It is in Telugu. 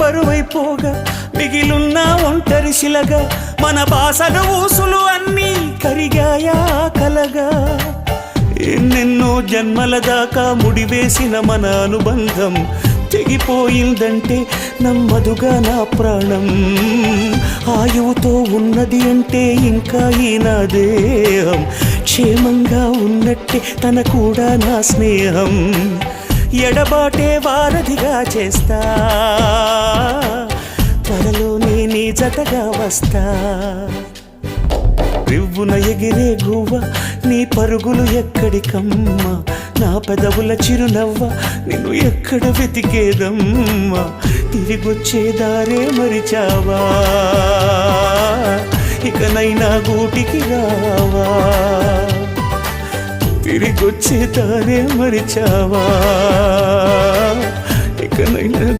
బరువైపోగా మిగిలున్న ఒంటరి శిలగా మన బాసగ ఊసులు అన్నీ కరిగాయా కలగా ఎన్నెన్నో జన్మల దాకా ముడివేసిన మన అనుబంధం తెగిపోయిందంటే నమ్మదుగా నా ప్రాణం ఆయువుతో ఉన్నది అంటే ఇంకా ఈ నా దేహం క్షేమంగా ఉన్నట్టే తన కూడా నా స్నేహం ఎడబాటే వారధిగా చేస్తా త్వరలోనే నీ జతగా వస్తా రివ్వున ఎగిరే గువ్వ నీ పరుగులు ఎక్కడికమ్మా నా పెదవుల చిరునవ్వ నిన్ను ఎక్కడ వెతికేదమ్మా తిరిగొచ్చే దారే మరిచావా ఇకనైనా గూటికి రావా తిరిగొచ్చే దారే మరిచావా ఇకనైనా